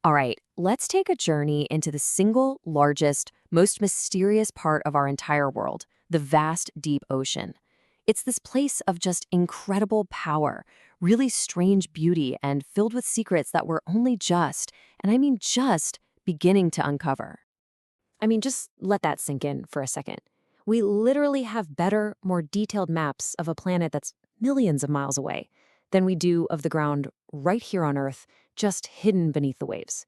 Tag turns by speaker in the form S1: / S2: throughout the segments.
S1: All right, let's take a journey into the single largest, most mysterious part of our entire world, the vast, deep ocean. It's this place of just incredible power, really strange beauty, and filled with secrets that we're only just, and I mean just, beginning to uncover. I mean, just let that sink in for a second. We literally have better, more detailed maps of a planet that's millions of miles away than we do of the ground right here on Earth, just hidden beneath the waves.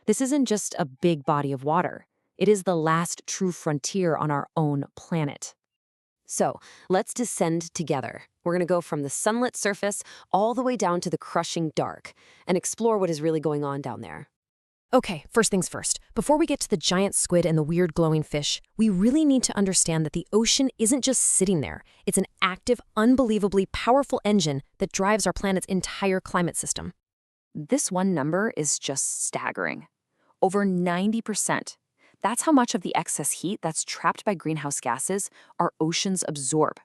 S1: This isn't just a big body of water. It is the last true frontier on our own planet. So, let's descend together. We're going to go from the sunlit surface all the way down to the crushing dark and explore what is really going on down there. Okay, first things first. Before we get to the giant squid and the weird glowing fish, we really need to understand that the ocean isn't just sitting there. It's an active, unbelievably powerful engine that drives our planet's entire climate system.
S2: This one number is just staggering. Over 90%. That's how much of the excess heat that's trapped by greenhouse gases our oceans absorb.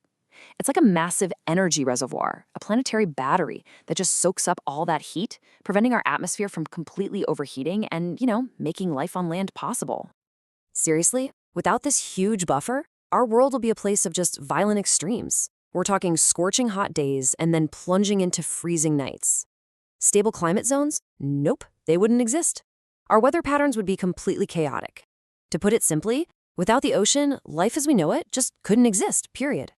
S2: It's like a massive energy reservoir, a planetary battery that just soaks up all that heat, preventing our atmosphere from completely overheating and, making life on land possible.
S1: Seriously, without this huge buffer, our world will be a place of just violent extremes. We're talking scorching hot days and then plunging into freezing nights. Stable climate zones? Nope, they wouldn't exist. Our weather patterns would be completely chaotic. To put it simply, without the ocean, life as we know it just couldn't exist, period.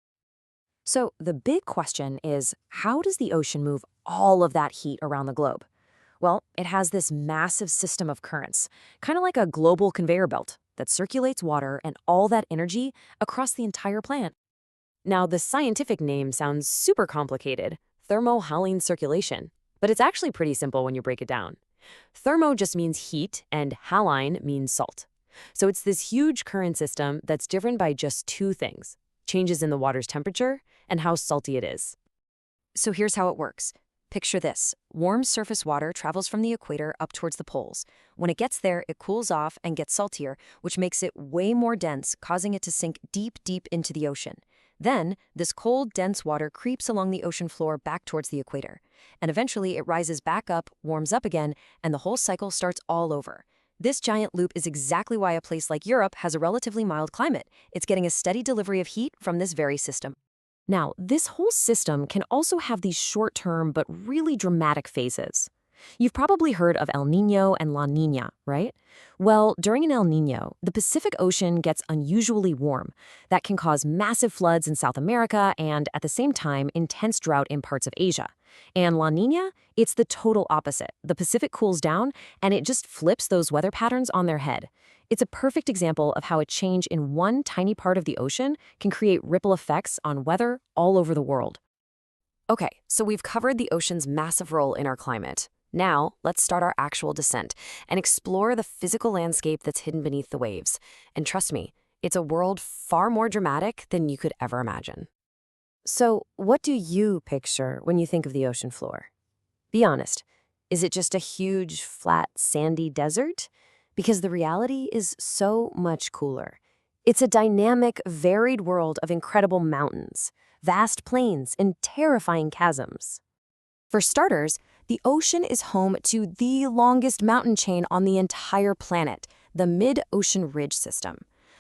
S1: So the big question is, how does the ocean move all of that heat around the globe? Well, it has this massive system of currents, kind of like a global conveyor belt that circulates water and all that energy across the entire planet. Now, the scientific name sounds super complicated, thermohaline circulation, but it's actually pretty simple when you break it down. Thermo just means heat and haline means salt. So it's this huge current system that's driven by just two things: changes in the water's temperature and how salty it is. So here's how it works. Picture this. Warm surface water travels from the equator up towards the poles. When it gets there, it cools off and gets saltier, which makes it way more dense, causing it to sink deep, deep into the ocean. Then, this cold, dense water creeps along the ocean floor back towards the equator. And eventually, it rises back up, warms up again, and the whole cycle starts all over. This giant loop is exactly why a place like Europe has a relatively mild climate. It's getting a steady delivery of heat from this very system. Now, this whole system can also have these short-term but really dramatic phases. You've probably heard of El Niño and La Niña, right? Well, during an El Niño, the Pacific Ocean gets unusually warm. That can cause massive floods in South America and, at the same time, intense drought in parts of Asia. And La Niña, it's the total opposite. The Pacific cools down, and it just flips those weather patterns on their head. It's a perfect example of how a change in one tiny part of the ocean can create ripple effects on weather all over the world. Okay, so we've covered the ocean's massive role in our climate. Now, let's start our actual descent and explore the physical landscape that's hidden beneath the waves. And trust me, it's a world far more dramatic than you could ever imagine. So, what do you picture when you think of the ocean floor? Be honest, is it just a huge, flat, sandy desert? Because the reality is so much cooler. It's a dynamic, varied world of incredible mountains, vast plains, and terrifying chasms. For starters, the ocean is home to the longest mountain chain on the entire planet, the Mid-Ocean Ridge System.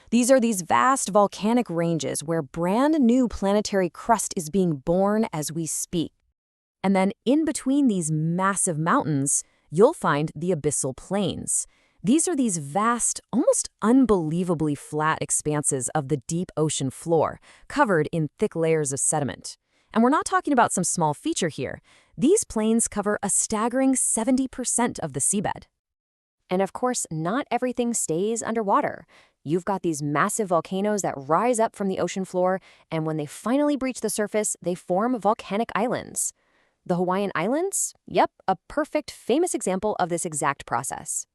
S1: These are these vast volcanic ranges where brand new planetary crust is being born as we speak. And then in between these massive mountains, you'll find the abyssal plains. These are these vast, almost unbelievably flat expanses of the deep ocean floor, covered in thick layers of sediment. And we're not talking about some small feature here. These plains cover a staggering 70% of the seabed. And of course, not everything stays underwater. You've got these massive volcanoes that rise up from the ocean floor, and when they finally breach the surface, they form volcanic islands. The Hawaiian Islands? Yep, a perfect, famous example of this exact process.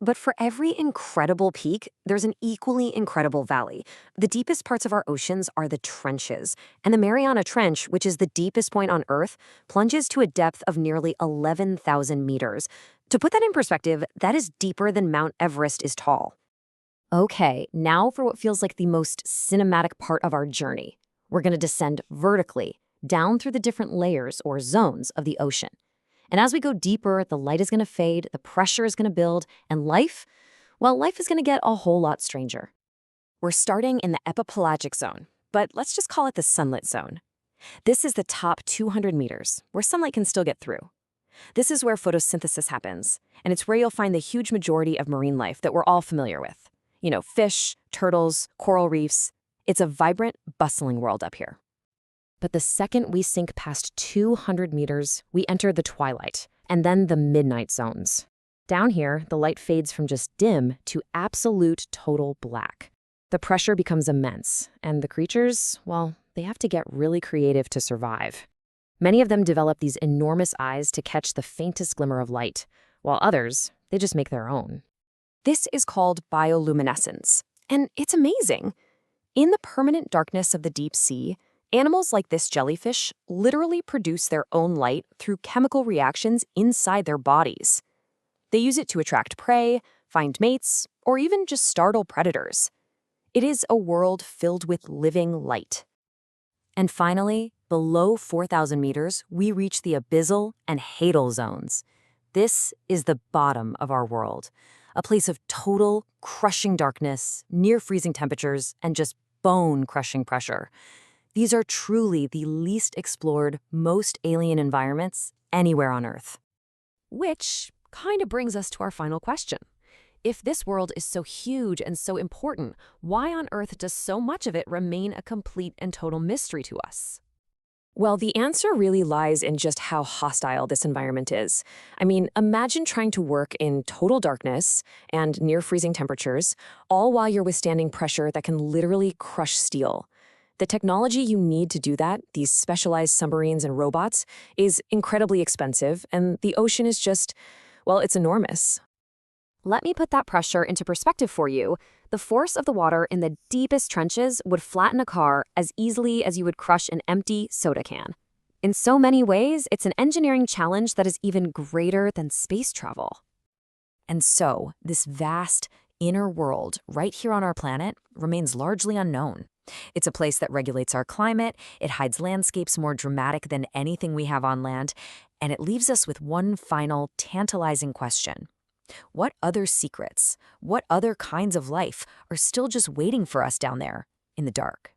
S1: But for every incredible peak, there's an equally incredible valley. The deepest parts of our oceans are the trenches, and the Mariana Trench, which is the deepest point on Earth, plunges to a depth of nearly 11,000 meters. To put that in perspective, that is deeper than Mount Everest is tall. Okay, now for what feels like the most cinematic part of our journey. We're going to descend vertically, down through the different layers or zones of the ocean. And as we go deeper, the light is going to fade, the pressure is going to build, and life, well, life is going to get a whole lot stranger. We're starting in the epipelagic zone, but let's just call it the sunlit zone. This is the top 200 meters, where sunlight can still get through. This is where photosynthesis happens, and it's where you'll find the huge majority of marine life that we're all familiar with. You know, fish, turtles, coral reefs. It's a vibrant, bustling world up here. But the second we sink past 200 meters, we enter the twilight, and then the midnight zones. Down here, the light fades from just dim to absolute total black. The pressure becomes immense, and the creatures, well, they have to get really creative to survive. Many of them develop these enormous eyes to catch the faintest glimmer of light, while others, they just make their own. This is called bioluminescence, and it's amazing. In the permanent darkness of the deep sea, animals like this jellyfish literally produce their own light through chemical reactions inside their bodies. They use it to attract prey, find mates, or even just startle predators. It is a world filled with living light. And finally, below 4,000 meters, we reach the abyssal and hadal zones. This is the bottom of our world, a place of total, crushing darkness, near freezing temperatures, and just bone-crushing pressure. These are truly the least explored, most alien environments anywhere on Earth. Which kind of brings us to our final question. If this world is so huge and so important, why on earth does so much of it remain a complete and total mystery to us? Well, the answer really lies in just how hostile this environment is. I mean, imagine trying to work in total darkness and near freezing temperatures, all while you're withstanding pressure that can literally crush steel. The technology you need to do that, these specialized submarines and robots, is incredibly expensive, and the ocean is just, well, it's enormous. Let me put that pressure into perspective for you. The force of the water in the deepest trenches would flatten a car as easily as you would crush an empty soda can. In so many ways, it's an engineering challenge that is even greater than space travel. And so, this vast inner world right here on our planet remains largely unknown. It's a place that regulates our climate, it hides landscapes more dramatic than anything we have on land, and it leaves us with one final, tantalizing question. What other secrets, what other kinds of life are still just waiting for us down there in the dark?